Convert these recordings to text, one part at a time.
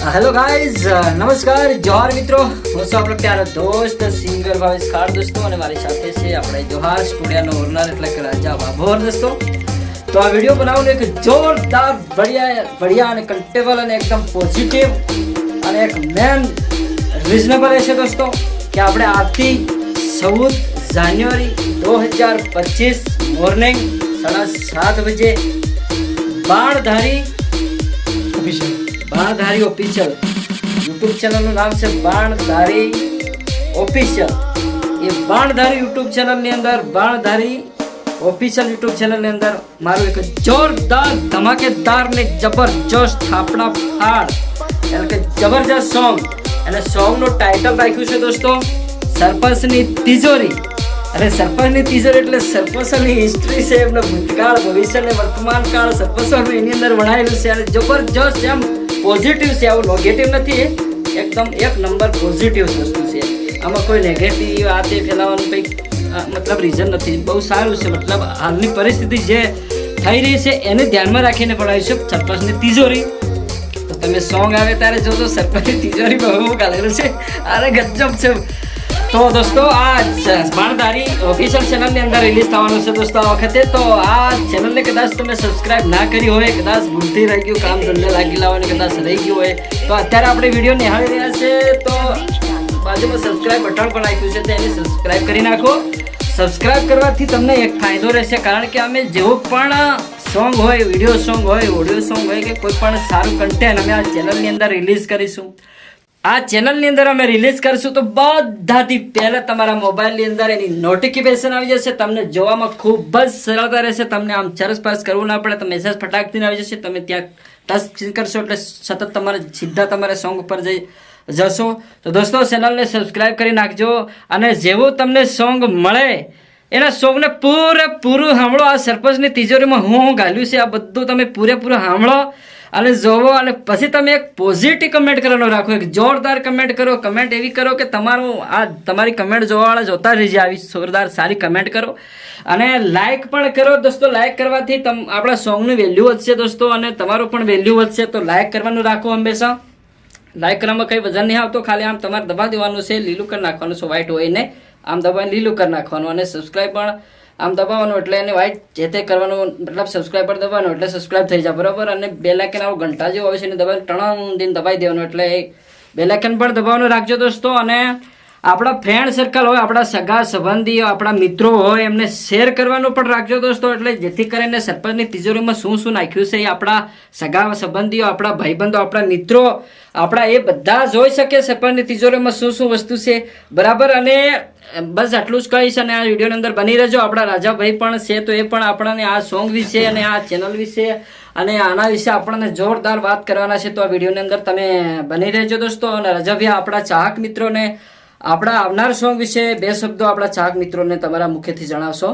Hello guys नमस्कार जोहार मित्रों હું છું આપણો પ્યારો દોસ્ત સિંગર ભાવેશ ખાર દોસ્તો અને મારી સાથે છે આપણે જોહાર સ્ટુડિયોનો ઓનર એટલે કે રાજા ભાભોર દોસ્તો। તો આ વિડિયો બનાવવાનો એક જોરદાર बढ़िया અને કન્ટેબલ અને એકદમ પોઝિટિવ અને એક મેન રીઝનેબલ છે દોસ્તો કે આપણે આજથી 14 જાન્યુઆરી 2025 મોર્નિંગ 7:30 बजे बाणधारी ऑफिशियल यूट्यूब चैनल नाम से बाणधारी ऑफिशियल। ये बाणधारी यूट्यूब चैनल ने अंदर बाणधारी ऑफिशियल यूट्यूब चैनल ने अंदर मारो एक जोरदार धमाकेदार ने जबरदस्त थापड़ा फाड़ એટલે કે જબરજસ્ત સોંગ અને સોંગનો ટાઇટલ રાખ્યું છે દોસ્તો સરપંચની તિજોરી। अरे सरपंच टीचर એટલે સરપંચની હિસ્ટ્રી છે એમનો ભૂતકાળ ભવિષ્ય અને વર્તમાન કાળ સરપંચોનો એની અંદર વણાયેલું છે અને જબરજસ્ત એમ પોઝિટિવ છે આવું નેગેટિવ નથી એકદમ એક નંબર પોઝિટિવ વસ્તુ છે આમાં કોઈ નેગેટિવ આ તે ફેલાવવાનું કંઈ મતલબ રીઝન નથી બહુ સારું છે मतलब હાલની પરિસ્થિતિ જે થઈ રહી છે એને ધ્યાનમાં રાખીને બનાવ્યું છે સરપંચની તિજોરી। તો તમે સોંગ આવે ત્યારે જોજો સરપંચની તિજોરી બહુ ગાલેલું છે અરે ગજબ છે। तो दोस्तों आज बाणधारी ऑफिशियल चैनल ने अंदर रिलीज થવાનું છે दोस्तों આ વખતે। તો આ ચેનલ ને કદાચ તમે સબસ્ક્રાઇબ ના કરી હોય કદાચ ભૂલથી રહી ગયું કામ ધંધે લાગી લાવવાની કદાચ રહી ગયું હોય તો અત્યારે આપણે વિડિયો નિહાળી રહ્યા છે તો બાજુમાં સબસ્ક્રાઇબ બટન પણ આપ્યું છે તેને સબસ્ક્રાઇબ કરી નાખો। સબસ્ક્રાઇબ કરવાથી તમને એક ફાયદો રહેશે કારણ કે અમે જેવું પણ સોંગ હોય વિડિયો સોંગ હોય ઓડિયો સોંગ હોય કે કોઈ પણ સારું કન્ટેન્ટ અમે આ ચેનલની અંદર રિલીઝ કરીશું આ ચેનલની અંદર અમે રિલીઝ કરશું તો બધાથી પહેલા તમારા મોબાઈલની અંદર એની નોટિફિકેશન આવી જશે તમને જોવામાં ખૂબ જ સરળતા રહેશે તમને આમ ચરસ-પરસ કરવું ના પડે તો મેસેજ ફટાકથી આવી જશે તમે ત્યાં ટચ કરશો એટલે સતત તમારે સીધા તમારે સોંગ ઉપર જશો। તો દોસ્તો ચેનલને સબસ્ક્રાઇબ કરી નાખજો અને જેવું તમને સોંગ મળે એના સોંગને પૂરેપૂરું સાંભળો। આ સરપંચની તિજોરીમાં હું ગાલ્યું છે આ બધું તમે પૂરેપૂરું સાંભળો અને જોવો અને પછી તમે એક પોઝિટિવ કમેન્ટ કરવાનો રાખો એક જોરદાર કમેન્ટ કરો કમેન્ટ એવી કરો કે તમારું આ તમારી કમેન્ટ જોવાવાળા જોતા રહી જાય આવી જોરદાર સારી કમેન્ટ કરો અને લાઇક પણ કરો દોસ્તો। લાઇક કરવાથી આપણા સોંગનું વેલ્યુ વધશે દોસ્તો અને તમારું પણ વેલ્યુ વધશે તો લાઇક કરવાનું રાખો હંમેશા। લાઇક કરવામાં કંઈ વજન નહીં આવતો ખાલી આમ તમારે દબા દેવાનું છે લીલું કરી નાખવાનું છે વ્હાઈટ હોય ને આમ દબાવીને લીલું કરી નાખવાનું અને સબસ્ક્રાઈબ પણ આમ દબાવવાનું એટલે એને વાઇટ જે તે કરવાનું મતલબ સબસ્ક્રાઇબ પર દબાવવાનું એટલે સબસ્ક્રાઇબ થઈ જાય બરાબર અને બેલ આઇકન આવું ઘંટા જેવું આવે છે એને દબાવીને ટણ દિન દબાવી દેવાનું એટલે બેલ આઇકન પણ દબાવવાનું રાખજો દોસ્તો। અને આપણા ફ્રેન્ડ સર્કલ હોય આપણા સગા સંબંધીઓ આપણા મિત્રો હોય એમને શેર કરવાનું પણ રાખજો દોસ્તો એટલે જેથી કરીને સરપંચની તિજોરીમાં શું શું નાખ્યું છે એ આપણા સગા સંબંધીઓ આપણા ભાઈબંધો આપણા મિત્રો આપણા એ બધા જોઈ શકે સરપંચની તિજોરીમાં શું શું વસ્તુ છે બરાબર। અને બસ આટલું જ કહીશ અને આ વિડીયોની અંદર બની રહેજો। આપણા રાજાભાઈ પણ છે તો એ પણ આપણને આ સોંગ વિશે અને આ ચેનલ વિશે અને આના વિશે આપણને જોરદાર વાત કરવાના છે તો આ વિડીયોની અંદર તમે બની રહેજો દોસ્તો। અને રાજાભાઈ આપણા ચાહક મિત્રોને આપણા આવનાર સોંગ વિશે બે શબ્દો આપણા ચાહક મિત્રોને તમારા મુખેથી જણાવશો।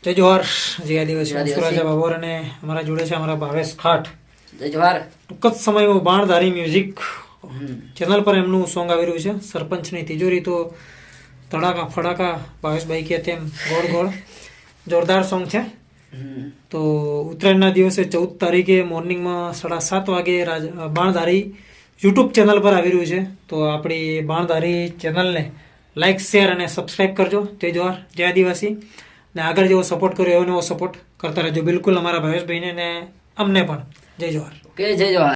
જય જોહાર જય આદિવાસી રાજા બાબર અને અમારા જોડે છે અમારા ભાવેશ ખાટ। જય જોહાર। ટૂંક જ સમયમાં બાણધારી મ્યુઝિક ચેનલ પર એમનું સોંગ આવી રહ્યું છે સરપંચની તિજોરી। તો તડાકા ફડાકા ભાવેશભાઈ કે તેમ ગોળ ગોળ જોરદાર સોંગ છે। તો ઉત્તરાયણના દિવસે 14 તારીખે મોર્નિંગમાં 7:30 વાગે બાણધારી યુટ્યુબ ચેનલ પર આવી રહ્યું છે તો આપણી બાણધારી ચેનલને લાઇક શેર અને સબસ્ક્રાઈબ કરજો। જય જોહાર જય આદિવાસી ને આગળ જેવો સપોર્ટ કર્યો એવો નવો સપોર્ટ કરતા રહેજો બિલકુલ અમારા ભાવેશભાઈને ને અમને પણ। જય જોહાર। ઓકે જય જોહાર।